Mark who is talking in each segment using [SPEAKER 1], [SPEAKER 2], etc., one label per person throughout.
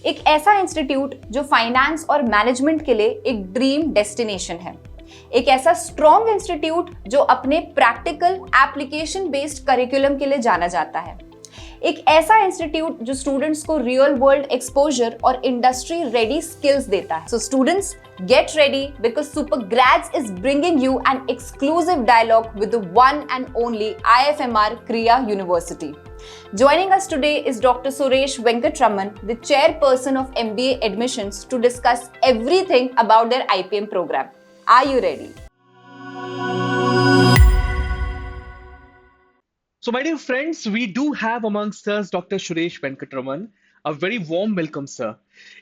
[SPEAKER 1] एक ऐसा इंस्टीट्यूट जो फाइनेंस और मैनेजमेंट के लिए एक ड्रीम डेस्टिनेशन है। एक ऐसा स्ट्रॉन्ग इंस्टीट्यूट जो अपने प्रैक्टिकल एप्लीकेशन बेस्ड करिकुलम के लिए जाना जाता है। एक ऐसा इंस्टीट्यूट जो स्टूडेंट्स को रियल वर्ल्ड एक्सपोजर और इंडस्ट्री रेडी स्किल्स देता है। So students, get ready because Super Grads is bringing you an exclusive dialogue with the one and only IFMR Kriya University. Joining us today is Dr. Suresh Venkatraman, the chairperson of MBA admissions, to discuss everything about their IPM program. Are you ready?
[SPEAKER 2] So, my dear friends, we do have amongst us Dr. Suresh Venkatraman. A very warm welcome, sir.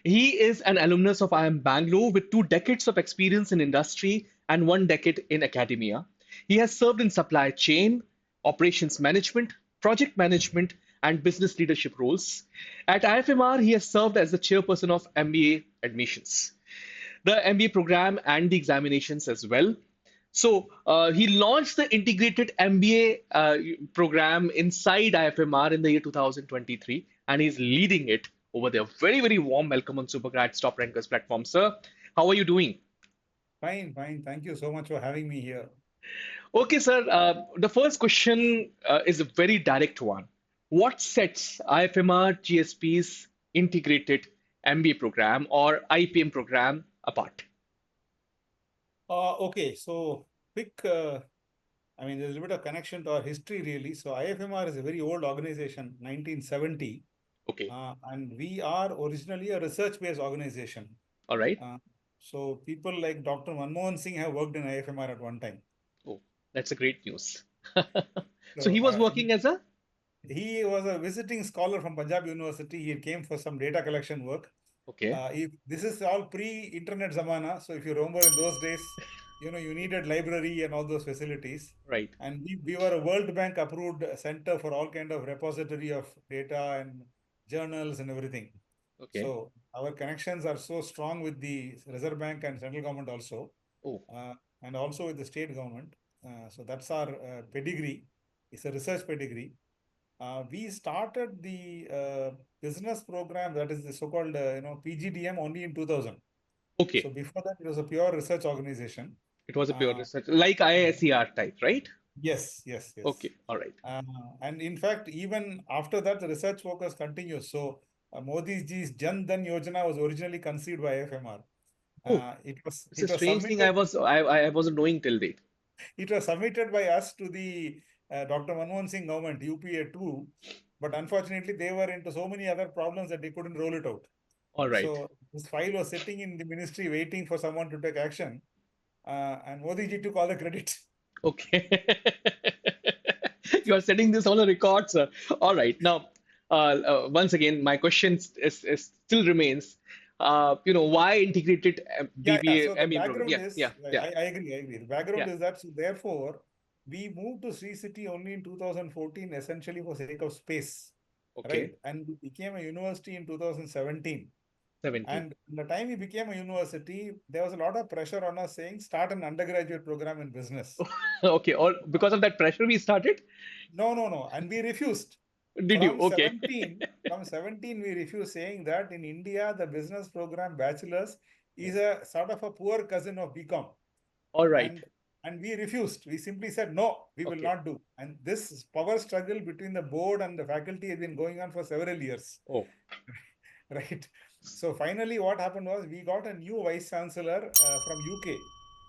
[SPEAKER 2] He is an alumnus of IIM Bangalore with 2 decades of experience in industry and 1 decade in academia. He has served in supply chain, operations management, project management, and business leadership roles. At IFMR, he has served as the chairperson of MBA admissions, the MBA program, and the examinations as well. So he launched the integrated MBA program inside IFMR in the year 2023, and he's leading it over there. Very, very warm welcome on Supergrads Top Rankers platform, sir. How are you doing?
[SPEAKER 3] Fine, fine. Thank you so much for having me here.
[SPEAKER 2] Okay, sir. The first question is a very direct one. What sets IFMR GSP's integrated MBA program or IPM program apart?
[SPEAKER 3] Okay, so quick, there's a little bit of connection to our history really. So IFMR is a very old organization, 1970,
[SPEAKER 2] Okay.
[SPEAKER 3] and we are originally a research-based organization.
[SPEAKER 2] All right.
[SPEAKER 3] So people like Dr. Manmohan Singh have worked in IFMR at one time.
[SPEAKER 2] Oh, that's a great news. So
[SPEAKER 3] So
[SPEAKER 2] he was working as a
[SPEAKER 3] he was a visiting scholar from Punjab University. He came for some data collection work.
[SPEAKER 2] okay.
[SPEAKER 3] This is all pre-internet zamana. So if you remember in those days, you needed library and all those facilities.
[SPEAKER 2] Right.
[SPEAKER 3] And we were a World Bank approved center for all kind of repository of data and journals and everything.
[SPEAKER 2] Okay.
[SPEAKER 3] So our connections are so strong with the Reserve Bank and central government also,
[SPEAKER 2] Oh,
[SPEAKER 3] and also with the state government. So that's our pedigree. It's a research pedigree. We started the business program, that is the so-called PGDM, only in 2000. So
[SPEAKER 2] okay.
[SPEAKER 3] before that, it was a pure research organization.
[SPEAKER 2] It was a pure
[SPEAKER 3] Uh,
[SPEAKER 2] research, like IISER type, right?
[SPEAKER 3] yes, yes, yes.
[SPEAKER 2] Okay. All right.
[SPEAKER 3] And in fact, even after that, the research focus continues. So Modi ji's Jan Dhan Yojana was originally conceived by IFMR.
[SPEAKER 2] Oh,
[SPEAKER 3] It was
[SPEAKER 2] it's a
[SPEAKER 3] it was
[SPEAKER 2] strange thing. I
[SPEAKER 3] submitted
[SPEAKER 2] was I wasn't knowing till date.
[SPEAKER 3] it was submitted by us to the Dr. Manmohan Singh government, UPA 2, but unfortunately they were into so many other problems that they couldn't roll it out.
[SPEAKER 2] All right.
[SPEAKER 3] So this file was sitting in the ministry waiting for someone to take action, and Modi ji took all the credit.
[SPEAKER 2] Okay. You are setting this on a record, sir. All right. Now, once again, my question still remains. Why integrated
[SPEAKER 3] Yeah.
[SPEAKER 2] BBA
[SPEAKER 3] So the
[SPEAKER 2] MBA program?
[SPEAKER 3] background
[SPEAKER 2] Yeah,
[SPEAKER 3] is,
[SPEAKER 2] yeah, yeah,
[SPEAKER 3] I agree, I agree. The background
[SPEAKER 2] yeah.
[SPEAKER 3] is that, so therefore, we moved to Sri City only in 2014, essentially for sake of space, right?
[SPEAKER 2] Okay.
[SPEAKER 3] And we became a university in 2017.
[SPEAKER 2] 17.
[SPEAKER 3] And the time we became a university, there was a lot of pressure on us saying, start an undergraduate program in business.
[SPEAKER 2] Okay. Or because of that pressure, we started.
[SPEAKER 3] No, no, no. And we refused.
[SPEAKER 2] Did you?
[SPEAKER 3] From
[SPEAKER 2] Okay.
[SPEAKER 3] 17, from 17, we refused, saying that in India, the business program bachelor's
[SPEAKER 2] Yeah.
[SPEAKER 3] is a sort of a poor cousin of BCom.
[SPEAKER 2] All right.
[SPEAKER 3] And we refused. We simply said, no, we will
[SPEAKER 2] Okay.
[SPEAKER 3] not do. And this power struggle between the board and the faculty has been going on for several years.
[SPEAKER 2] Oh.
[SPEAKER 3] Right. So finally, what happened was we got a new vice chancellor from UK.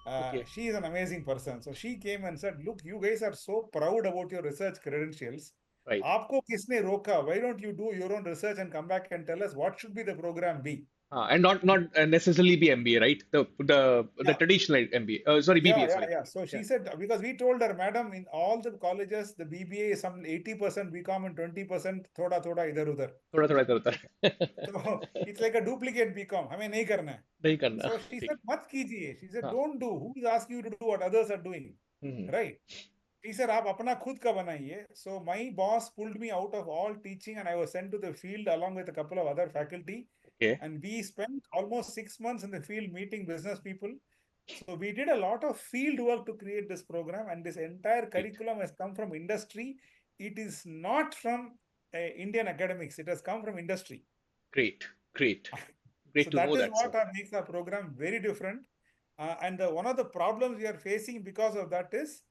[SPEAKER 2] Okay.
[SPEAKER 3] She is an amazing person. So she came and said, look, you guys are so proud about your research credentials.
[SPEAKER 2] Right.
[SPEAKER 3] Aapko kisne roka? Why don't you do your own research and come back and tell us what should be the program be?
[SPEAKER 2] And not necessarily be MBA, right? The
[SPEAKER 3] Yeah.
[SPEAKER 2] traditional MBA. Sorry,
[SPEAKER 3] Yeah,
[SPEAKER 2] BBA.
[SPEAKER 3] yeah,
[SPEAKER 2] Sorry.
[SPEAKER 3] yeah. So
[SPEAKER 2] Yeah.
[SPEAKER 3] she said, because we told her, madam, in all the colleges, the BBA is some 80% BCom and 20% thoda thoda idhar udhar.
[SPEAKER 2] थोड़ा थोड़ा इधर उधर
[SPEAKER 3] So it's like a duplicate BCom. हमें नहीं करना है.
[SPEAKER 2] नहीं करना
[SPEAKER 3] So she
[SPEAKER 2] ठीक
[SPEAKER 3] said, mat kijiye. She said,
[SPEAKER 2] हाँ
[SPEAKER 3] don't do. Who is asking you to do what others are doing?
[SPEAKER 2] Hmm
[SPEAKER 3] Right? He said, आप अपना खुद का बनाइए. So my boss pulled me out of all teaching and I was sent to the field along with a couple of other faculty.
[SPEAKER 2] okay
[SPEAKER 3] And we spent almost 6 months in the field meeting business people. So we did a lot of field work to create this program, and this entire
[SPEAKER 2] great
[SPEAKER 3] curriculum has come from industry. It is not from Indian academics. It has come from industry.
[SPEAKER 2] great Great.
[SPEAKER 3] So
[SPEAKER 2] Great to
[SPEAKER 3] that
[SPEAKER 2] know
[SPEAKER 3] is
[SPEAKER 2] that, sir.
[SPEAKER 3] what makes our program very different. One of the problems we are facing because of that is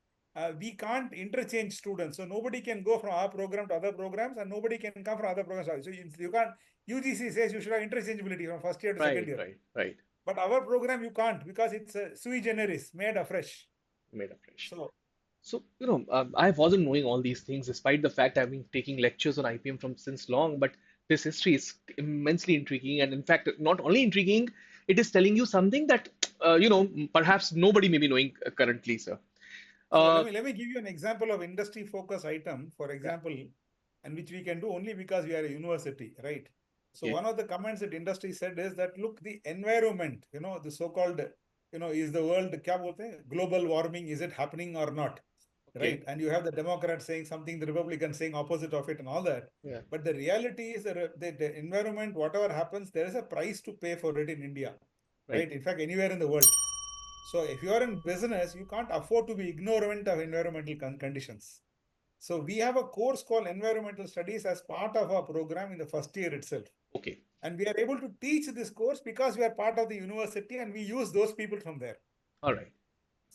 [SPEAKER 3] we can't interchange students. So nobody can go from our program to other programs, and nobody can come from other programs. So you can't. UGC says you should have interchangeability from first year to second
[SPEAKER 2] Right,
[SPEAKER 3] year.
[SPEAKER 2] right, right.
[SPEAKER 3] But our program you can't, because it's a sui generis, made afresh.
[SPEAKER 2] Made afresh.
[SPEAKER 3] So
[SPEAKER 2] So, I wasn't knowing all these things despite the fact I've been taking lectures on IPM from since long, but this history is immensely intriguing. And in fact, not only intriguing, it is telling you something that, perhaps nobody may be knowing currently, sir.
[SPEAKER 3] So
[SPEAKER 2] Uh,
[SPEAKER 3] let me give you an example of industry focus item, for
[SPEAKER 2] yeah,
[SPEAKER 3] example, and which we can do only because we are a university, right? So
[SPEAKER 2] okay,
[SPEAKER 3] one of the comments that industry said is that, look, the environment, the so-called, is the world, kya bolte hain? Global warming, is it happening or not?
[SPEAKER 2] okay,
[SPEAKER 3] Right? And you have the Democrats saying something, the Republicans saying opposite of it and all that.
[SPEAKER 2] yeah,
[SPEAKER 3] But the reality is that the environment, whatever happens, there is a price to pay for it in India,
[SPEAKER 2] right,
[SPEAKER 3] right? In fact, anywhere in the world. So if you are in business, you can't afford to be ignorant of environmental conditions. So we have a course called Environmental Studies as part of our program in the first year itself.
[SPEAKER 2] okay,
[SPEAKER 3] And we are able to teach this course because we are part of the university and we use those people from there.
[SPEAKER 2] all right,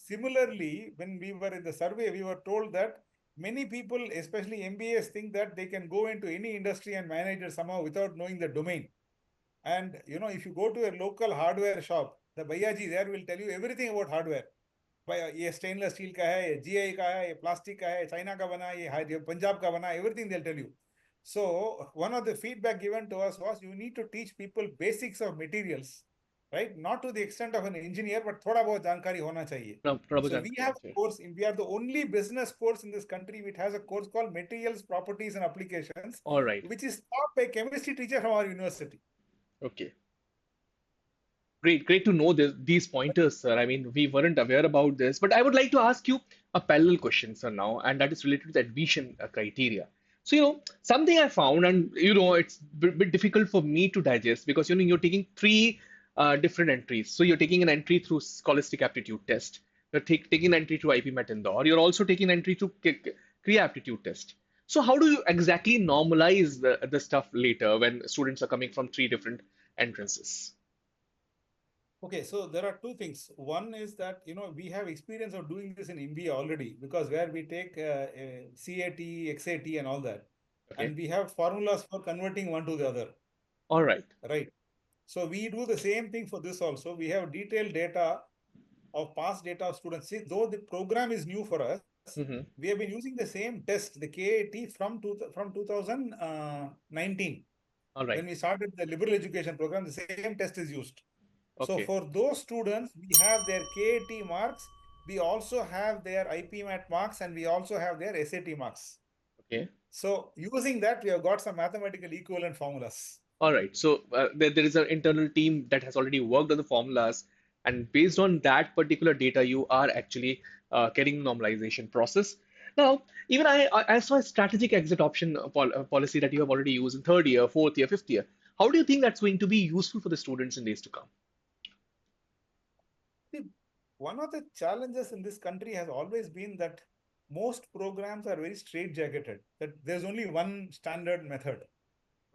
[SPEAKER 3] Similarly, when we were in the survey, we were told that many people, especially MBAs, think that they can go into any industry and manage it somehow without knowing the domain. And if you go to a local hardware shop, the Bhayaji there will tell you everything about hardware. भाई ये stainless steel का है, ये GI का है, ये plastic का है, चाइना का बना, ये पंजाब का बना, everything they'll tell you. So one of the feedback given to us was you need to teach people basics of materials, right? Not to the extent of an engineer, but थोड़ा बहुत जानकारी होना चाहिए.
[SPEAKER 2] Prabhu
[SPEAKER 3] So we have a
[SPEAKER 2] Jankaraj,
[SPEAKER 3] course, we are the only business course in this country which has a course called Materials, Properties and Applications,
[SPEAKER 2] all right,
[SPEAKER 3] which is taught by a chemistry teacher from our university.
[SPEAKER 2] okay. Great to know these pointers, sir. I mean, we weren't aware about this, but I would like to ask you a parallel question, sir, now, and that is related to the admission criteria. So, something I found, and it's a bit difficult for me to digest because you're taking three different entries. So you're taking an entry through Scholastic Aptitude Test. You're taking an entry through IPMAT Indore. You're also taking an entry through Kriya Aptitude Test. So how do you exactly normalize the stuff later when students are coming from three different entrances?
[SPEAKER 3] Okay, so there are two things. One is that, we have experience of doing this in India already, because where we take CAT, XAT and all that.
[SPEAKER 2] Okay.
[SPEAKER 3] And we have formulas for converting one to the other,
[SPEAKER 2] All right.
[SPEAKER 3] right? So we do the same thing for this also. We have detailed data of past data of students. See, though the program is new for us,
[SPEAKER 2] Mm-hmm.
[SPEAKER 3] we have been using the same test, the KAT from 2019.
[SPEAKER 2] All right.
[SPEAKER 3] When we started the liberal education program, the same test is used. So
[SPEAKER 2] Okay.
[SPEAKER 3] for those students, we have their KAT marks, we also have their IPMAT marks, and we also have their SAT marks.
[SPEAKER 2] Okay.
[SPEAKER 3] So using that, we have got some mathematical equivalent formulas.
[SPEAKER 2] All right. So there is an internal team that has already worked on the formulas, and based on that particular data, you are actually getting normalization process. Now, even I saw a strategic exit option policy that you have already used in third year, fourth year, fifth year. How do you think that's going to be useful for the students in days to come?
[SPEAKER 3] See, one of the challenges in this country has always been that most programs are very straitjacketed, that there's only one standard method.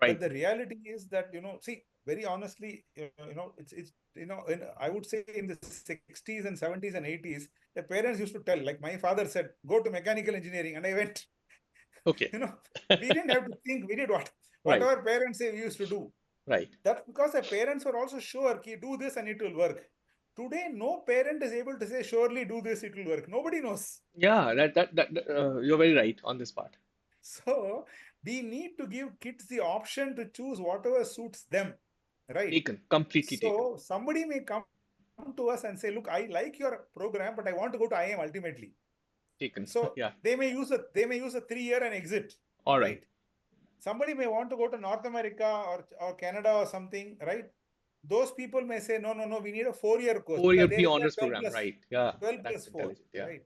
[SPEAKER 3] But
[SPEAKER 2] Right.
[SPEAKER 3] the reality is that, see, very honestly, it's I would say in the 60s and 70s and 80s, the parents used to tell, like my father said, go to mechanical engineering. And I went,
[SPEAKER 2] Okay.
[SPEAKER 3] you know, we didn't have to think, we did
[SPEAKER 2] Right.
[SPEAKER 3] whatever parents say we used to do.
[SPEAKER 2] Right.
[SPEAKER 3] That's because the parents were also sure, ki, do this and it will work. Today, no parent is able to say, surely do this, it will work. Nobody knows.
[SPEAKER 2] Yeah, you're very right on this part.
[SPEAKER 3] So we need to give kids the option to choose whatever suits them, right?
[SPEAKER 2] Taken, completely taken,
[SPEAKER 3] So somebody may come to us and say, look, I like your program, but I want to go to IIM ultimately.
[SPEAKER 2] taken.
[SPEAKER 3] So
[SPEAKER 2] Yeah.
[SPEAKER 3] they may use a 3 year and exit,
[SPEAKER 2] All right.
[SPEAKER 3] right? Somebody may want to go to North America or Canada or something, right? Those people may say, no, no, no, we need a 4 year course because
[SPEAKER 2] 4 year
[SPEAKER 3] they
[SPEAKER 2] pre-honors
[SPEAKER 3] require
[SPEAKER 2] program. Right. Yeah.
[SPEAKER 3] 12
[SPEAKER 2] That's
[SPEAKER 3] plus 4,
[SPEAKER 2] intelligent. Yeah.
[SPEAKER 3] right?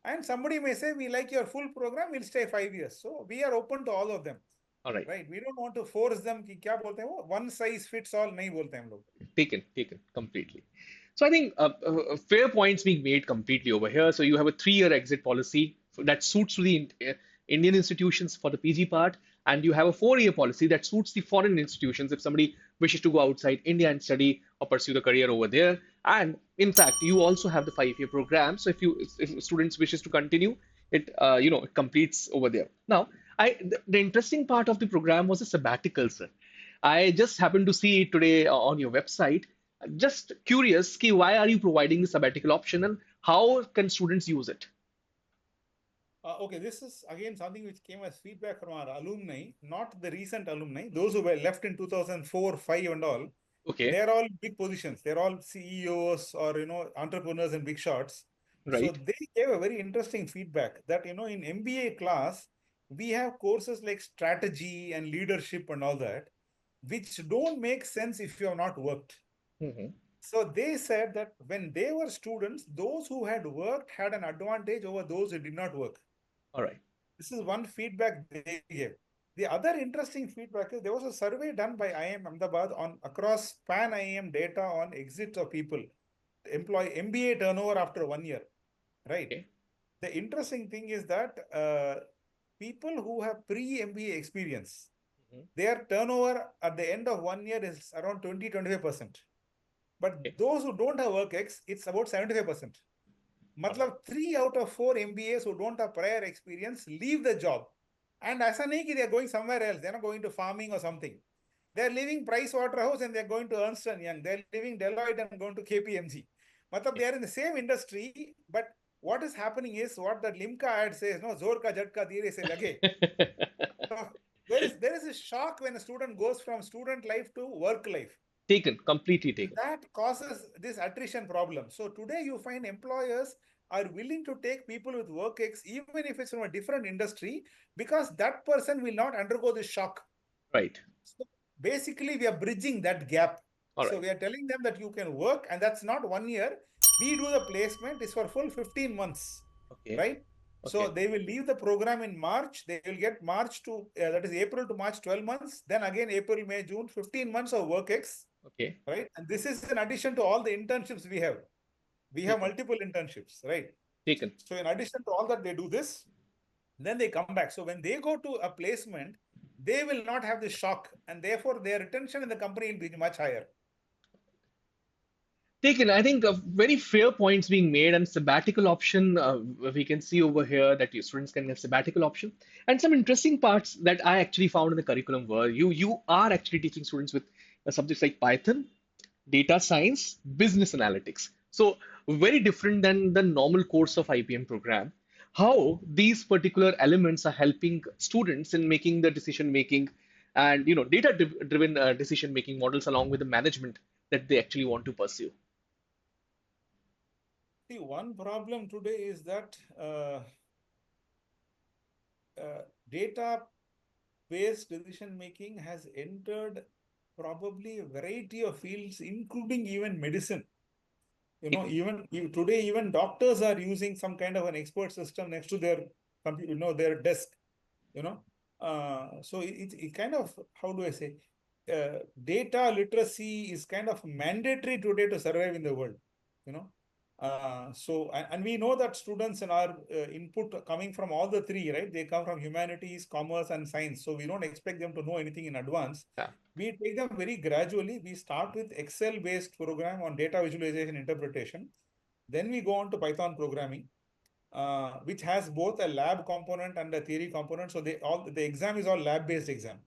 [SPEAKER 3] And somebody may say, we like your full program, we'll stay 5 years. So we are open to all of them,
[SPEAKER 2] All right.
[SPEAKER 3] right? We don't want to force them कि क्या बोलते हैं वो one size fits all नहीं बोलते हम लोग.
[SPEAKER 2] Taken completely. So I think fair points being made completely over here. So you have a 3 year exit policy that suits to the Indian institutions for the PG part, and you have a 4-year policy that suits the foreign institutions if somebody wishes to go outside India and study or pursue the career over there. And in fact, you also have the 5-year program. So if students wishes to continue, it completes over there. Now, the interesting part of the program was a sabbatical, sir. I just happened to see it today on your website. Just curious, ki why are you providing the sabbatical option and how can students use it?
[SPEAKER 3] Okay, this is again something which came as feedback from our alumni, not the recent alumni, those who were left in 2004, 5 and all.
[SPEAKER 2] Okay,
[SPEAKER 3] They're all big positions. They're all CEOs or entrepreneurs and big shots. So
[SPEAKER 2] right.
[SPEAKER 3] they gave a very interesting feedback that in MBA class we have courses like strategy and leadership and all that, which don't make sense if you have not worked.
[SPEAKER 2] Hmm.
[SPEAKER 3] So they said that when they were students, those who had worked had an advantage over those who did not work.
[SPEAKER 2] All right.
[SPEAKER 3] This is one feedback they gave. The other interesting feedback is there was a survey done by IIM Ahmedabad on across pan IIM data on exits of people, employee MBA turnover after 1 year, right?
[SPEAKER 2] Okay.
[SPEAKER 3] The interesting thing is that people who have pre-MBA experience,
[SPEAKER 2] Mhm.
[SPEAKER 3] their turnover at the end of 1 year is around 20-25%. But
[SPEAKER 2] Okay.
[SPEAKER 3] those who don't have work ex, it's about 75%.
[SPEAKER 2] All right.
[SPEAKER 3] Matlab 3 out of 4 MBAs who don't have prior experience leave the job. And as an they are going somewhere else. They're not going to farming or something. They're leaving Price Waterhouse and they're going to Ernst and Young. They're leaving Deloitte and going to KPMG. Matlab they are in the same industry, but what is happening is what that Limca ad says, no, Zor ka jhatka dheere se lage. So there is a shock when a student goes from student life to work life.
[SPEAKER 2] Taken, completely taken.
[SPEAKER 3] That causes this attrition problem. So today you find employers are willing to take people with work ex, even if it's from a different industry, because that person will not undergo the shock.
[SPEAKER 2] Right.
[SPEAKER 3] So basically, we are bridging that gap.
[SPEAKER 2] All
[SPEAKER 3] So
[SPEAKER 2] right.
[SPEAKER 3] we are telling them that you can work, and that's not 1 year. We do the placement is for full 15 months,
[SPEAKER 2] Okay.
[SPEAKER 3] right? So
[SPEAKER 2] Okay.
[SPEAKER 3] they will leave the program in March. They will get March to that is April to March 12 months. Then again April, May, June 15 months of work ex,
[SPEAKER 2] Okay.
[SPEAKER 3] right? And this is in addition to all the internships we have. We have
[SPEAKER 2] Taken.
[SPEAKER 3] multiple internships, right?
[SPEAKER 2] Taken.
[SPEAKER 3] So in addition to all that, they do this, then they come back. So when they go to a placement, they will not have the shock, and therefore their retention in the company will be much higher.
[SPEAKER 2] Taken. I think very fair points being made, and sabbatical option. We can see over here that your students can get sabbatical option, and some interesting parts that I actually found in the curriculum were you are actually teaching students with subjects like Python, data science, business analytics. So very different than the normal course of IPM program. How these particular elements are helping students in making the decision making and data driven decision making models along with the management that they actually want to pursue.
[SPEAKER 3] See, one problem today is that data-based decision making has entered probably a variety of fields, including even medicine. Today, even doctors are using some kind of an expert system next to their computer, their desk. you know so it kind of, how do I say, data literacy is kind of mandatory today to survive in the world. you know and we know that students in our input coming from all the three, right? They come from humanities, commerce and science, so we don't expect them to know anything in advance.
[SPEAKER 2] Yeah.
[SPEAKER 3] We take them very gradually. We start with Excel based program on data visualization interpretation, then we go on to Python programming, which has both a lab component and a theory component. So the exam is all lab-based exam.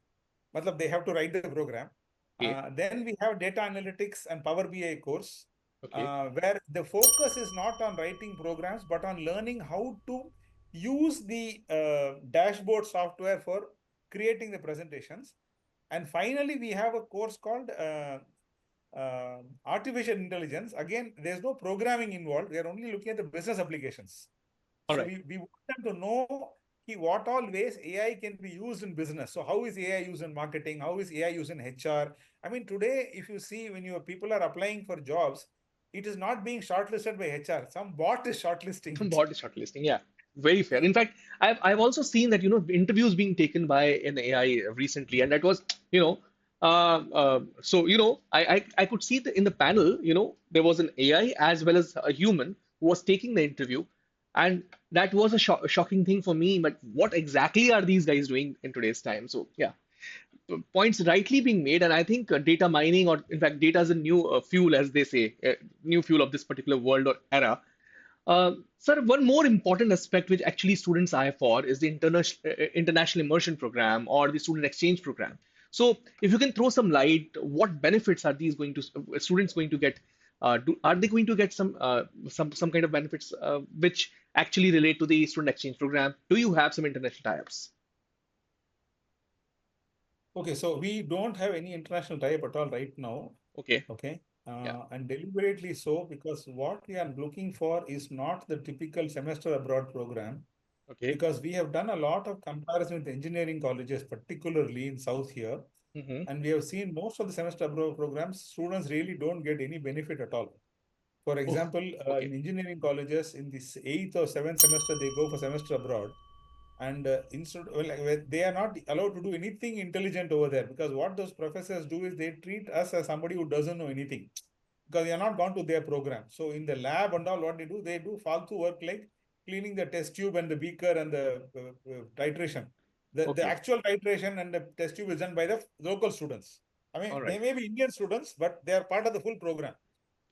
[SPEAKER 3] Matlab they have to write the program.
[SPEAKER 2] Okay.
[SPEAKER 3] Then we have data analytics and Power BI course,
[SPEAKER 2] Okay.
[SPEAKER 3] where the focus is not on writing programs, but on learning how to use the dashboard software for creating the presentations. And finally, we have a course called artificial intelligence. Again, there's no programming involved. We are only looking at the business applications.
[SPEAKER 2] All
[SPEAKER 3] So
[SPEAKER 2] right.
[SPEAKER 3] we want them to know what all ways AI can be used in business. So how is AI used in marketing? How is AI used in HR? I mean, today, if you see when your people are applying for jobs, it is not being shortlisted by HR. Some bot is shortlisting it.
[SPEAKER 2] Body shortlisting. Yeah. Very fair. In fact, I've also seen that interviews being taken by an AI recently, and that was so I could see in the panel there was an AI as well as a human who was taking the interview. And that was a shocking thing for me. But what exactly are these guys doing in today's time? So yeah, points rightly being made, and I think data mining, or in fact, data is a new fuel, as they say, new fuel of this particular world or era. Sir, one more important aspect which actually students eye for is the international immersion program or the student exchange program. So, if you can throw some light, what benefits are these going to students going to get? Are they going to get some kind of benefits which actually relate to the student exchange program? Do you have some international tie-ups?
[SPEAKER 3] Okay, so we don't have any international tie-up at all right now.
[SPEAKER 2] Okay,
[SPEAKER 3] Okay.
[SPEAKER 2] yeah,
[SPEAKER 3] And deliberately so, because what we are looking for is not the typical semester abroad program,
[SPEAKER 2] okay,
[SPEAKER 3] because we have done a lot of comparison with engineering colleges, particularly in South here.
[SPEAKER 2] hmm,
[SPEAKER 3] And we have seen most of the semester abroad programs, students really don't get any benefit at all. For
[SPEAKER 2] oh,
[SPEAKER 3] example,
[SPEAKER 2] okay,
[SPEAKER 3] in engineering colleges, in this eighth or seventh semester, they go for semester abroad. And instead, well, they are not allowed to do anything intelligent over there, because what those professors do is they treat us as somebody who doesn't know anything, because they are not gone to their program. So in the lab and all, what they do faltu work like cleaning the test tube and the beaker and the titration. The
[SPEAKER 2] okay,
[SPEAKER 3] actual titration and the test tube is done by the local students. I mean,
[SPEAKER 2] all
[SPEAKER 3] they
[SPEAKER 2] right,
[SPEAKER 3] may be Indian students, but they are part of the full program,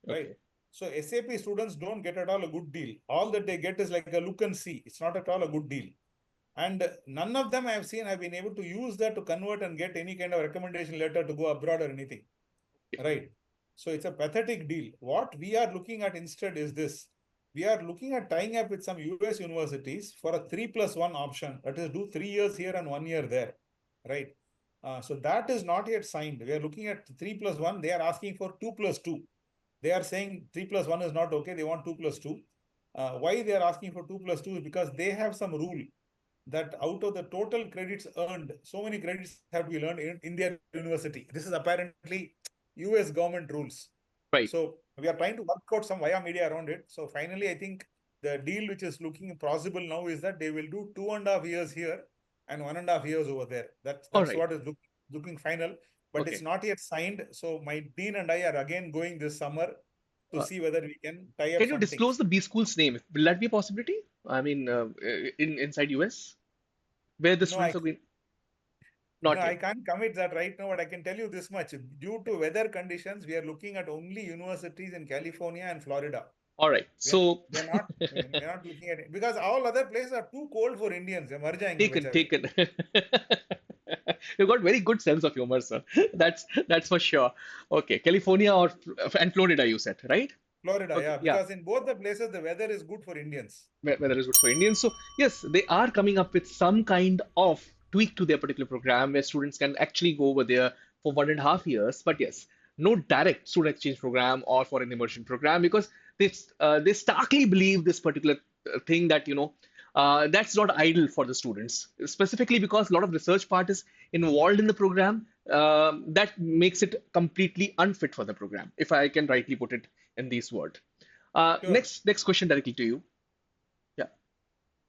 [SPEAKER 3] right?
[SPEAKER 2] okay,
[SPEAKER 3] So SAP students don't get at all a good deal. All that they get is like a look and see. It's not at all a good deal. And none of them I have seen have been able to use that to convert and get any kind of recommendation letter to go abroad or anything. Right. So it's a pathetic deal. What we are looking at instead is this. We are looking at tying up with some US universities for a 3+1 option. That is, do 3 years here and 1 year there. Right. So that is not yet signed. We are looking at 3+1. They are asking for 2+2. They are saying 3+1 is not okay. They want 2+2. Why they are asking for 2+2 is because they have some rule that out of the total credits earned, so many credits have to be learned in their university. This is apparently US government rules.
[SPEAKER 2] right.
[SPEAKER 3] So we are trying to work out some via media around it. So finally, I think the deal which is looking possible now is that they will do 2.5 years here and 1.5 years over there.
[SPEAKER 2] All
[SPEAKER 3] That's
[SPEAKER 2] right.
[SPEAKER 3] what is looking final, but it's
[SPEAKER 2] Okay.
[SPEAKER 3] not yet signed. So my dean and I are again going this summer to
[SPEAKER 2] Uh,
[SPEAKER 3] see whether we can tie up
[SPEAKER 2] can you
[SPEAKER 3] some things.
[SPEAKER 2] disclose the B school's name? Will that be a possibility? I mean, in inside US, where the
[SPEAKER 3] No,
[SPEAKER 2] students are going?
[SPEAKER 3] No,
[SPEAKER 2] Not
[SPEAKER 3] I
[SPEAKER 2] yet.
[SPEAKER 3] can't commit that right now, but I can tell you this much. Due to weather conditions, we are looking at only universities in California and Florida.
[SPEAKER 2] All right.
[SPEAKER 3] We are,
[SPEAKER 2] So
[SPEAKER 3] we're not looking at it because all other places are too cold for Indians. मर जाएंगे
[SPEAKER 2] taken,
[SPEAKER 3] बेचारे.
[SPEAKER 2] taken. You've got very good sense of humor, sir. That's for sure. Okay, California or and Florida, you said, right?
[SPEAKER 3] Florida,
[SPEAKER 2] Okay,
[SPEAKER 3] yeah,
[SPEAKER 2] yeah.
[SPEAKER 3] because in both the places the weather is good for Indians.
[SPEAKER 2] Whether it's good for Indians. So yes, they are coming up with some kind of tweak to their particular program where students can actually go over there for 1.5 years. But yes, no direct student exchange program or foreign immersion program because they starkly believe this particular thing that that's not ideal for the students, specifically because a lot of research part is involved in the program. That makes it completely unfit for the program, if I can rightly put it in these words.
[SPEAKER 3] Sure.
[SPEAKER 2] Next question directly to you. Yeah.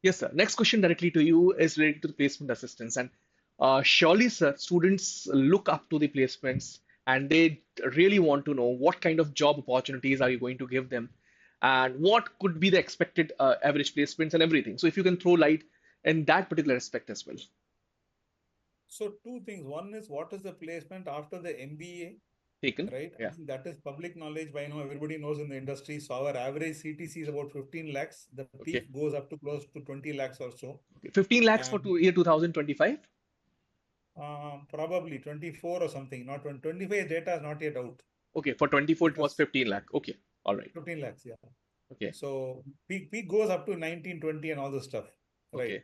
[SPEAKER 2] Yes, sir. Next question directly to you is related to the placement assistance. And surely, sir, students look up to the placements and they really want to know what kind of job opportunities are you going to give them and what could be the expected average placements and everything. So if you can throw light in that particular aspect as well.
[SPEAKER 3] So two things. One is what is the placement after the MBA,
[SPEAKER 2] Taken.
[SPEAKER 3] right? I
[SPEAKER 2] Yeah.
[SPEAKER 3] think that is public knowledge by now. Everybody knows in the industry. So our average CTC is about 15 lakhs. The
[SPEAKER 2] Okay.
[SPEAKER 3] peak goes up to close to 20 lakhs or so.
[SPEAKER 2] Okay. 15 lakhs for
[SPEAKER 3] And
[SPEAKER 2] year 2025.
[SPEAKER 3] probably 24 or something. Not 25 data is not yet out
[SPEAKER 2] Okay. For 24, it was
[SPEAKER 3] because
[SPEAKER 2] 15 lakh. Okay. All right.
[SPEAKER 3] 15 lakhs, yeah.
[SPEAKER 2] Okay.
[SPEAKER 3] So peak goes up to 19, 20 and all this stuff, right?
[SPEAKER 2] Okay.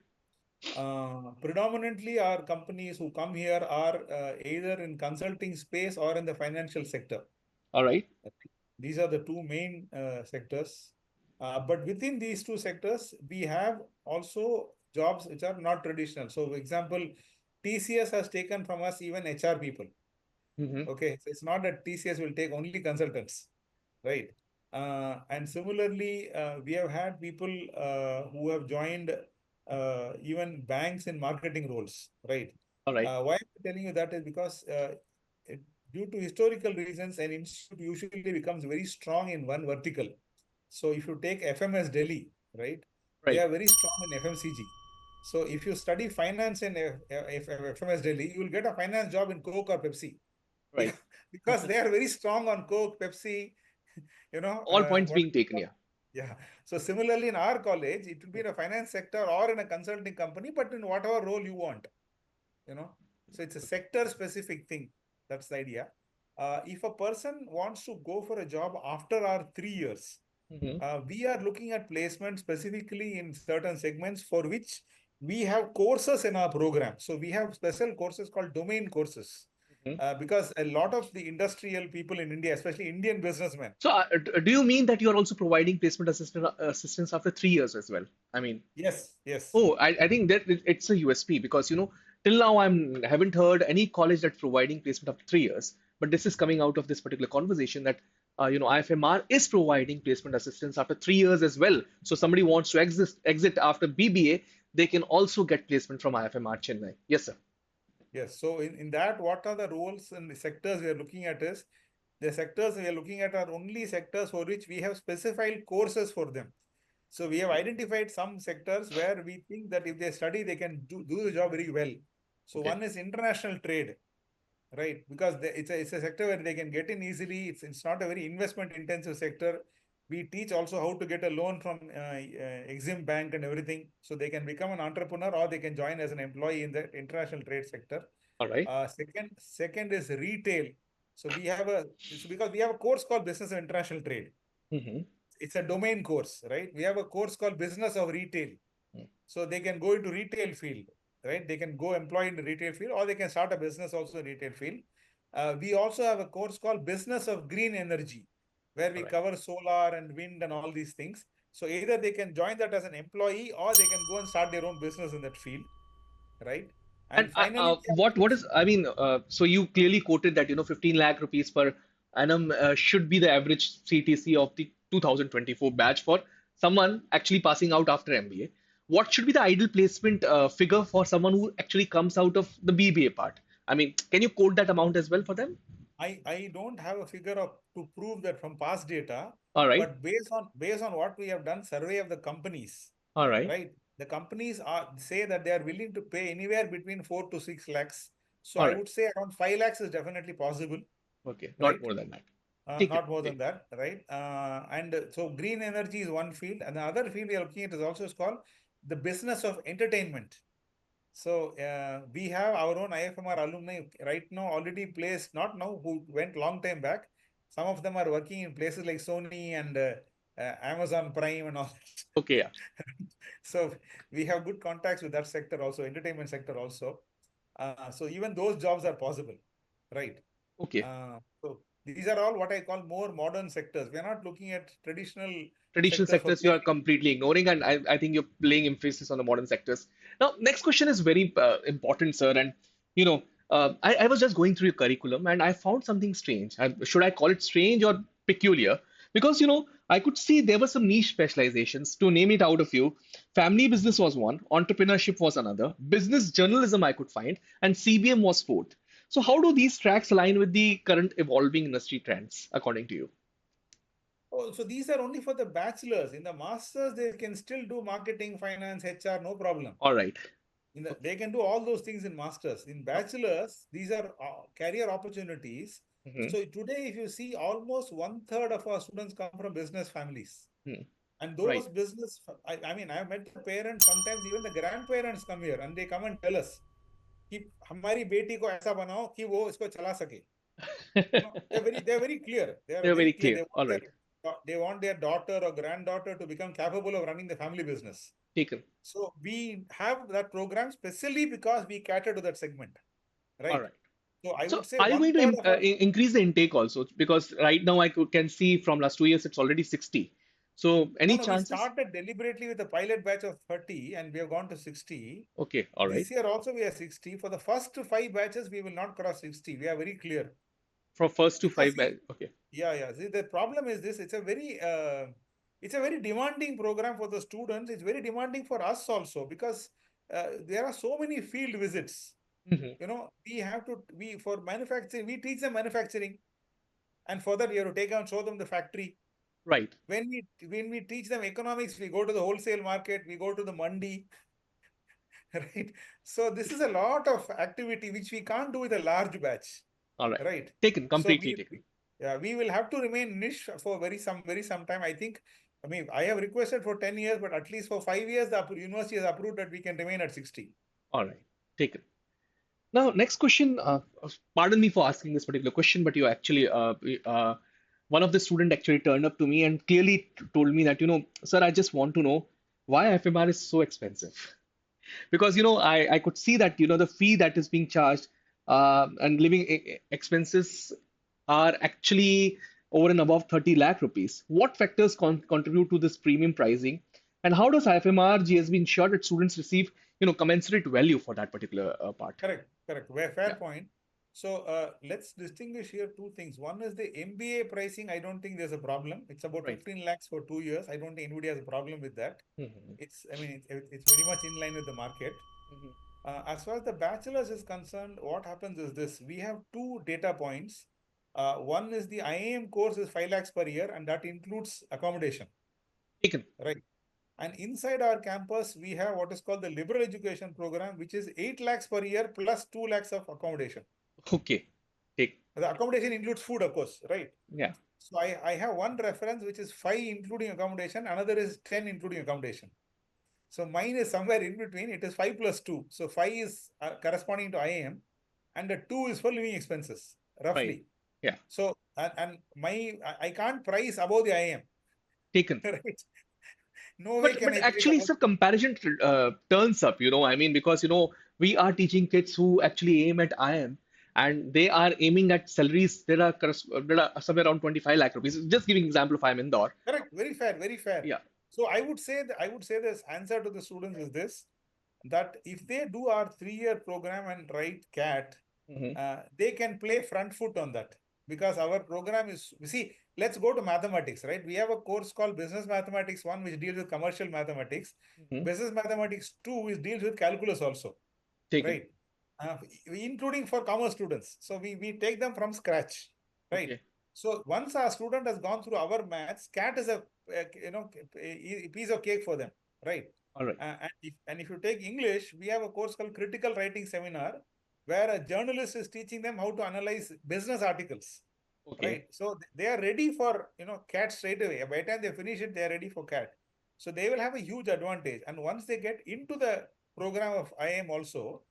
[SPEAKER 3] Predominantly, our companies who come here are either in consulting space or in the financial sector.
[SPEAKER 2] All right.
[SPEAKER 3] These are the two main sectors. But within these two sectors, we have also jobs which are not traditional. So, for example, TCS has taken from us even HR people.
[SPEAKER 2] Mm-hmm.
[SPEAKER 3] Okay, so it's not that TCS will take only consultants, right? And similarly, we have had people who have joined even banks in marketing roles, right?
[SPEAKER 2] All right.
[SPEAKER 3] Why I'm telling you that is because it, due to historical reasons, an institute usually becomes very strong in one vertical. So if you take FMS Delhi, right? They
[SPEAKER 2] Right.
[SPEAKER 3] are very strong in FMCG. So if you study finance in FMS Delhi, you will get a finance job in Coke or Pepsi.
[SPEAKER 2] Right.
[SPEAKER 3] Because they are very strong on Coke, Pepsi, you know,
[SPEAKER 2] All points
[SPEAKER 3] what?
[SPEAKER 2] being taken here.
[SPEAKER 3] Yeah. So similarly, in our college, it will be in a finance sector or in a consulting company, but in whatever role you want, you know. So it's a sector specific thing. That's the idea. If a person wants to go for a job after our 3 years,
[SPEAKER 2] Hmm.
[SPEAKER 3] we are looking at placement specifically in certain segments for which we have courses in our program. So we have special courses called domain courses.
[SPEAKER 2] Hmm.
[SPEAKER 3] Because a lot of the industrial people in India, especially Indian businessmen.
[SPEAKER 2] So, do you mean that you are also providing placement assistance after 3 years as well? I mean,
[SPEAKER 3] Yes, yes.
[SPEAKER 2] oh, I think that it's a USP because till now I'm haven't heard any college that's providing placement after 3 years. But this is coming out of this particular conversation that IFMR is providing placement assistance after 3 years as well. So somebody wants to exit after BBA, they can also get placement from IFMR Chennai. Yes, sir.
[SPEAKER 3] Yes. So in that, what are the roles and the sectors we are looking at is the sectors we are looking at are only sectors for which we have specified courses for them. So we have identified some sectors where we think that if they study, they can do the job very well. So
[SPEAKER 2] Okay.
[SPEAKER 3] one is international trade, right? Because it's a sector where they can get in easily. It's not a very investment intensive sector. We teach also how to get a loan from Exim Bank and everything. So they can become an entrepreneur or they can join as an employee in the international trade sector.
[SPEAKER 2] All right.
[SPEAKER 3] Second is retail. So because we have a course called Business of International Trade.
[SPEAKER 2] Mm-hmm.
[SPEAKER 3] It's a domain course, right? We have a course called Business of Retail. So they can go into retail field, right? They can go employed in the retail field or they can start a business also in retail field. We also have a course called Business of Green Energy, where
[SPEAKER 2] All
[SPEAKER 3] we
[SPEAKER 2] right.
[SPEAKER 3] cover solar and wind and all these things. So either they can join that as an employee or they can go and start their own business in that field, right?
[SPEAKER 2] And
[SPEAKER 3] And finally, we have a
[SPEAKER 2] what
[SPEAKER 3] course.
[SPEAKER 2] is, I mean, so you clearly quoted that 15 lakh rupees per annum should be the average CTC of the 2024 batch for someone actually passing out after MBA. What should be the ideal placement figure for someone who actually comes out of the BBA part? I mean, can you quote that amount as well for them?
[SPEAKER 3] I don't have a figure of to prove that from past data,
[SPEAKER 2] All right.
[SPEAKER 3] but based on what we have done survey of the companies,
[SPEAKER 2] All right.
[SPEAKER 3] right? The companies are say that they are willing to pay anywhere between 4 to 6 lakhs. So
[SPEAKER 2] All
[SPEAKER 3] I
[SPEAKER 2] right.
[SPEAKER 3] would say around 5 lakhs is definitely possible,
[SPEAKER 2] Okay. Not
[SPEAKER 3] right?
[SPEAKER 2] more than that. Take it.
[SPEAKER 3] Not more than
[SPEAKER 2] Okay.
[SPEAKER 3] that, right? So green energy is one field, and the other field we are looking at is also called the business of entertainment. So we have our own IFMR alumni right now already placed, not now, who went long time back. Some of them are working in places like Sony and Amazon Prime and all
[SPEAKER 2] Okay. Yeah.
[SPEAKER 3] that. So we have good contacts with that sector also, entertainment sector also. So even those jobs are possible, right?
[SPEAKER 2] Okay.
[SPEAKER 3] So these are all what I call more modern sectors. We are not looking at traditional
[SPEAKER 2] Traditional
[SPEAKER 3] sectors for
[SPEAKER 2] sectors you are
[SPEAKER 3] placing.
[SPEAKER 2] completely ignoring, and I think you're laying emphasis on the modern sectors. Now, next question is very important, sir. And you know, I was just going through your curriculum and I found something strange. Should I call it strange or peculiar? Because I could see there were some niche specializations. To name it out a few, family business was one, entrepreneurship was another, business journalism I could find, and CBM was fourth. So, how do these tracks align with the current evolving industry trends, according to you?
[SPEAKER 3] Oh, so these are only for the bachelors. In the masters, they can still do marketing, finance, HR, no problem.
[SPEAKER 2] All right.
[SPEAKER 3] They
[SPEAKER 2] Okay.
[SPEAKER 3] can do all those things in masters. In bachelors, these are career opportunities.
[SPEAKER 2] Mhm.
[SPEAKER 3] So today, if you see, almost one third of our students come from business families.
[SPEAKER 2] Hmm.
[SPEAKER 3] And
[SPEAKER 2] Right.
[SPEAKER 3] those I mean, I've met the parents, sometimes even the grandparents come here and they come and tell us कि हमारी बेटी को ऐसा बनाओ कि वो इसको चला सके. They're very clear. They are
[SPEAKER 2] They're
[SPEAKER 3] very
[SPEAKER 2] very
[SPEAKER 3] clear.
[SPEAKER 2] clear. All right.
[SPEAKER 3] They want their daughter or granddaughter to become capable of running the family business.
[SPEAKER 2] Taken.
[SPEAKER 3] So we have that program specially because we cater to that segment,
[SPEAKER 2] All
[SPEAKER 3] right?
[SPEAKER 2] right.
[SPEAKER 3] So I
[SPEAKER 2] So
[SPEAKER 3] would say
[SPEAKER 2] are you
[SPEAKER 3] one
[SPEAKER 2] going to
[SPEAKER 3] third of our
[SPEAKER 2] increase the intake also? Because right now can see from last 2 years it's already 60. So any
[SPEAKER 3] no, we
[SPEAKER 2] chances?
[SPEAKER 3] started deliberately with a pilot batch of 30 and we have gone to 60.
[SPEAKER 2] Okay. All right.
[SPEAKER 3] This year also we are 60. For the first 5 batches, we will not cross 60. We are very clear.
[SPEAKER 2] From first to
[SPEAKER 3] Because
[SPEAKER 2] five.
[SPEAKER 3] see,
[SPEAKER 2] Okay.
[SPEAKER 3] yeah, yeah. See, the problem is this. It's a very demanding program for the students. It's very demanding for us also because there are so many field visits.
[SPEAKER 2] Hmm.
[SPEAKER 3] For manufacturing, we teach them manufacturing. And for that, you have to take and show them the factory.
[SPEAKER 2] Right.
[SPEAKER 3] When we teach them economics, we go to the wholesale market, we go to the mandi, right? So this is a lot of activity which we can't do with a large batch,
[SPEAKER 2] All right.
[SPEAKER 3] right?
[SPEAKER 2] Taken,
[SPEAKER 3] So
[SPEAKER 2] completely taken.
[SPEAKER 3] yeah, we will have to remain niche for very some time. I think, I mean, I have requested for 10 years, but at least for 5 years, the university has approved that we can remain at 60.
[SPEAKER 2] All right. Taken. Now, next question. Pardon me for asking this particular question, but you actually, one of the student actually turned up to me and clearly told me that, sir, I just want to know why FMR is so expensive. Because, I could see that, the fee that is being charged and living expenses are actually over and above 30 lakh rupees. What factors contribute to this premium pricing? And how does IFMR GSB ensure that students receive, commensurate value for that particular part?
[SPEAKER 3] Correct, correct. Fair
[SPEAKER 2] Yeah.
[SPEAKER 3] point. So let's distinguish here two things. One is the MBA pricing. I don't think there's a problem. It's about
[SPEAKER 2] Right.
[SPEAKER 3] 15 lakhs for 2 years. I don't think anybody has a problem with that.
[SPEAKER 2] Mhm.
[SPEAKER 3] I mean, it's very much in line with the market.
[SPEAKER 2] Mhm.
[SPEAKER 3] As far as the bachelor's is concerned, what happens is this: we have two data points. One is the IAM course is 5 lakhs per year, and that includes accommodation,
[SPEAKER 2] Taken.
[SPEAKER 3] right? And inside our campus, we have what is called the liberal education program, which is 8 lakhs per year plus 2 lakhs of accommodation.
[SPEAKER 2] Okay. Take.
[SPEAKER 3] The accommodation includes food, of course, right?
[SPEAKER 2] Yeah.
[SPEAKER 3] So I have one reference which is 5 including accommodation, another is 10 including accommodation. So mine is somewhere in between. It is 5 plus 2. So 5 is corresponding to IAM, and the 2 is for living expenses,
[SPEAKER 2] Right.
[SPEAKER 3] roughly.
[SPEAKER 2] Yeah.
[SPEAKER 3] So, and I can't price above the IAM,
[SPEAKER 2] Taken.
[SPEAKER 3] right? No way
[SPEAKER 2] But
[SPEAKER 3] can
[SPEAKER 2] but
[SPEAKER 3] I price
[SPEAKER 2] actually,
[SPEAKER 3] above.
[SPEAKER 2] sir, comparison turns up. I mean, because we are teaching kids who actually aim at IM, and they are aiming at salaries that are somewhere around 25 lakh rupees. Just giving example of IM Indore.
[SPEAKER 3] Correct. Very fair. Very fair.
[SPEAKER 2] Yeah.
[SPEAKER 3] So I would say this answer to the students is this, that if they do our 3 year program and write CAT,
[SPEAKER 2] Hmm.
[SPEAKER 3] they can play front foot on that, because our program is, you see, let's go to mathematics, right? We have a course called Business Mathematics 1, which deals with commercial mathematics,
[SPEAKER 2] Hmm.
[SPEAKER 3] Business Mathematics 2, which deals with calculus also,
[SPEAKER 2] Taken.
[SPEAKER 3] right? Uh, Including for commerce students. So we take them from scratch, right?
[SPEAKER 2] Okay.
[SPEAKER 3] So once our student has gone through our maths, CAT is a piece of cake for them, right?
[SPEAKER 2] All right.
[SPEAKER 3] And if you take English, we have a course called Critical Writing Seminar, where a journalist is teaching them how to analyze business articles,
[SPEAKER 2] Okay.
[SPEAKER 3] right? So they are ready for CAT straight away. By the time they finish it, they are ready for CAT. So they will have a huge advantage. And once they get into the program of IM also,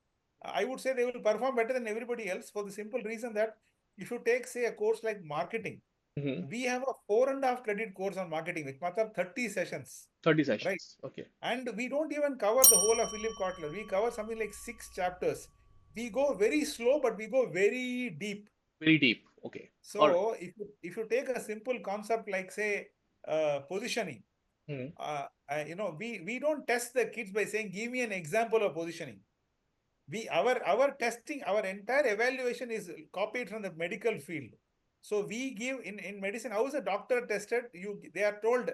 [SPEAKER 3] I would say they will perform better than everybody else, for the simple reason that if you take, say, a course like marketing,
[SPEAKER 2] Hmm.
[SPEAKER 3] we have a 4.5 credit course on marketing, which must have 30 sessions,
[SPEAKER 2] 30
[SPEAKER 3] right?
[SPEAKER 2] sessions. Okay.
[SPEAKER 3] And we don't even cover the whole of Philip Kotler. We cover something like 6 chapters. We go very slow, but we go very deep.
[SPEAKER 2] Very deep. Okay. All right.
[SPEAKER 3] So if you take a simple concept like, say, positioning,
[SPEAKER 2] Hmm.
[SPEAKER 3] we don't test the kids by saying, give me an example of positioning. Our testing, our entire evaluation is copied from the medical field. So we give in medicine, how is a doctor tested? They are told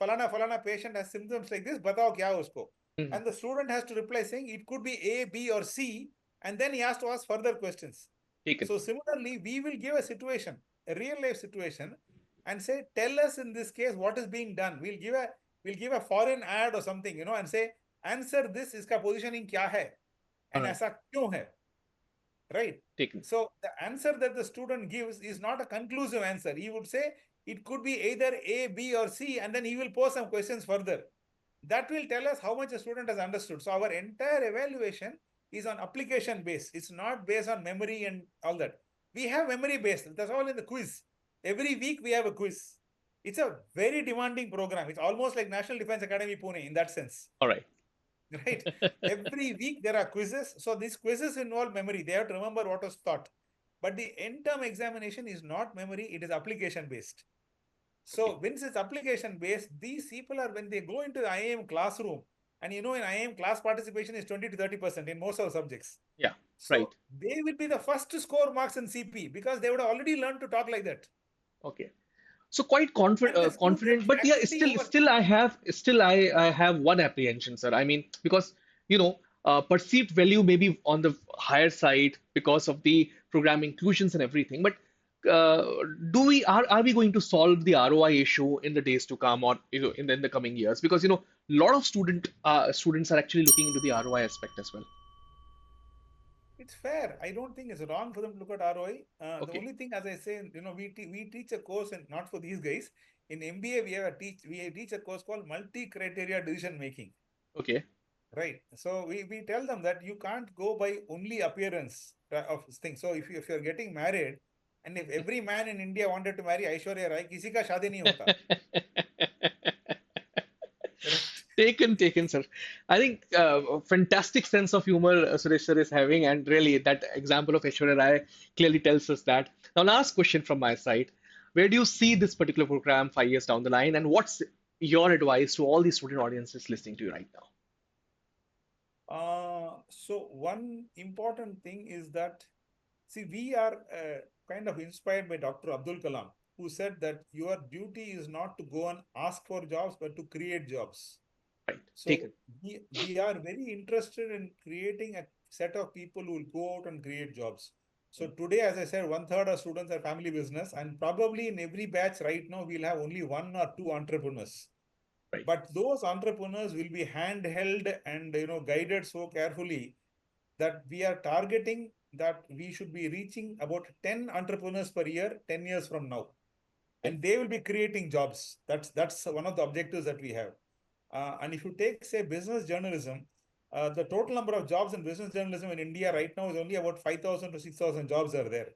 [SPEAKER 3] falana patient has symptoms like this, batao kya usko.
[SPEAKER 2] Hmm.
[SPEAKER 3] And the student has to reply saying it could be A, B, or C, and then he has to ask further questions.
[SPEAKER 2] Taken.
[SPEAKER 3] So similarly, we will give a situation, a real life situation, and say, tell us in this case what is being done. We'll give a foreign ad or something, and say, answer this, iska positioning kya hai,
[SPEAKER 2] All
[SPEAKER 3] and
[SPEAKER 2] right.
[SPEAKER 3] ऐसा क्यों है, right?
[SPEAKER 2] Taken.
[SPEAKER 3] So the answer that the student gives is not a conclusive answer. He would say it could be either A, B, or C, and then he will pose some questions further. That will tell us how much the student has understood. So our entire evaluation is on application based. It's not based on memory and all that. We have memory based. That's all in the quiz. Every week we have a quiz. It's a very demanding program. It's almost like National Defense Academy Pune in that sense.
[SPEAKER 2] All right.
[SPEAKER 3] Right? Every week there are quizzes. So these quizzes involve memory. They have to remember what was taught. But the end term examination is not memory, it is application based.
[SPEAKER 2] Okay.
[SPEAKER 3] So when it's application based, these people are, when they go into the IIM classroom, and in IIM class participation is 20 to 30% in most of the subjects.
[SPEAKER 2] Yeah.
[SPEAKER 3] So
[SPEAKER 2] Right.
[SPEAKER 3] they will be the first to score marks in CP because they would have already learned to talk like that.
[SPEAKER 2] Okay. So quite
[SPEAKER 3] And the
[SPEAKER 2] confident, but yeah,
[SPEAKER 3] faculty over.
[SPEAKER 2] still I have one apprehension, sir. I mean, because perceived value may be on the higher side because of the program inclusions and everything, but uh, are we going to solve the ROI issue in the days to come, or in the coming years? Because a lot of students are actually looking into the ROI aspect as well.
[SPEAKER 3] It's fair. I don't think it's wrong for them to look at ROI. The
[SPEAKER 2] Okay.
[SPEAKER 3] only thing, as I say, we teach a course, and not for these guys. In MBA, we teach a course called multi-criteria decision making.
[SPEAKER 2] Okay.
[SPEAKER 3] Right. So we tell them that you can't go by only appearance of things. So if you're getting married, and if every man in India wanted to marry Aishwarya Rai, किसी का शादी नहीं होता. Correct.
[SPEAKER 2] Taken, sir. I think fantastic sense of humor Suresh sir is having, and really that example of Aishwarya Rai clearly tells us that. Now, last question from my side: where do you see this particular program 5 years down the line, and what's your advice to all the student audiences listening to you right now?
[SPEAKER 3] So one important thing is that, see, we are kind of inspired by Dr. Abdul Kalam, who said that your duty is not to go and ask for jobs, but to create jobs.
[SPEAKER 2] Right.
[SPEAKER 3] So
[SPEAKER 2] Taken.
[SPEAKER 3] we are very interested in creating a set of people who will go out and create jobs. So today, as I said, one third of students are family business, and probably in every batch right now, we'll have only one or two entrepreneurs.
[SPEAKER 2] Right.
[SPEAKER 3] But those entrepreneurs will be handheld and guided so carefully that we are targeting that we should be reaching about 10 entrepreneurs per year 10 years from now,
[SPEAKER 2] Okay.
[SPEAKER 3] and they will be creating jobs. That's one of the objectives that we have. And if you take, say, business journalism, the total number of jobs in business journalism in India right now is only about 5,000 to 6,000 jobs are there.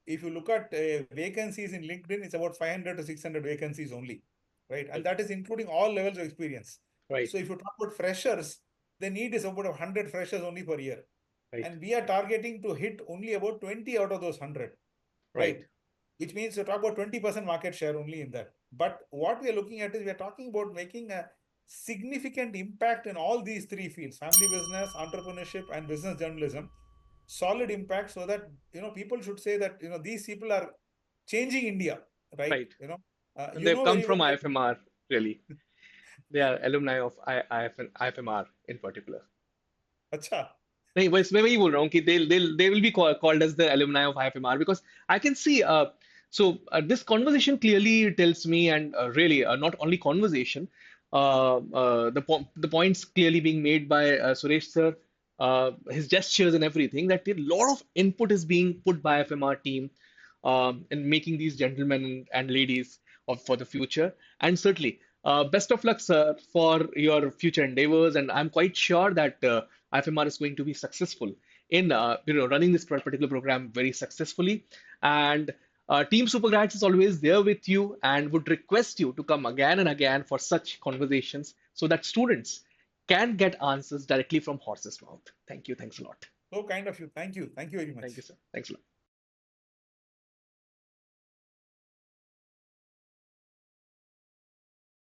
[SPEAKER 3] If you look at vacancies in LinkedIn, it's about 500 to 600 vacancies only, right? And
[SPEAKER 2] Right.
[SPEAKER 3] that is including all levels of experience.
[SPEAKER 2] Right.
[SPEAKER 3] So if you talk about freshers, the need is about 100 freshers only per year.
[SPEAKER 2] Right.
[SPEAKER 3] And we are targeting to hit only about 20 out of those 100,
[SPEAKER 2] Right.
[SPEAKER 3] right? Which means you talk about 20% market share only in that. But what we are looking at is we are talking about making a significant impact in all these three fields: family business, entrepreneurship, and business journalism. Solid impact, so that people should say that these people are changing India, right?
[SPEAKER 2] Right. And
[SPEAKER 3] You
[SPEAKER 2] they've
[SPEAKER 3] know
[SPEAKER 2] come
[SPEAKER 3] very well
[SPEAKER 2] from
[SPEAKER 3] that.
[SPEAKER 2] IFMR, really. They are alumni of IFMR in particular.
[SPEAKER 3] Acha.
[SPEAKER 2] नहीं बस मैं वही बोल रहा हूँ कि they will be called as the alumni of IFMR because I can see this conversation clearly tells me and really not only conversation the points clearly being made by Suresh sir, his gestures and everything, that a lot of input is being put by IFMR team in making these gentlemen and ladies for the future. And certainly, best of luck, sir, for your future endeavors. And I'm quite sure that IFMR is going to be successful in running this particular program very successfully. And Team Supergrads is always there with you and would request you to come again and again for such conversations so that students can get answers directly from horse's mouth. Thank you. Thanks a lot.
[SPEAKER 3] So kind of you. Thank you. Thank you very
[SPEAKER 2] Thank you,
[SPEAKER 3] much.
[SPEAKER 2] sir. Thanks a lot.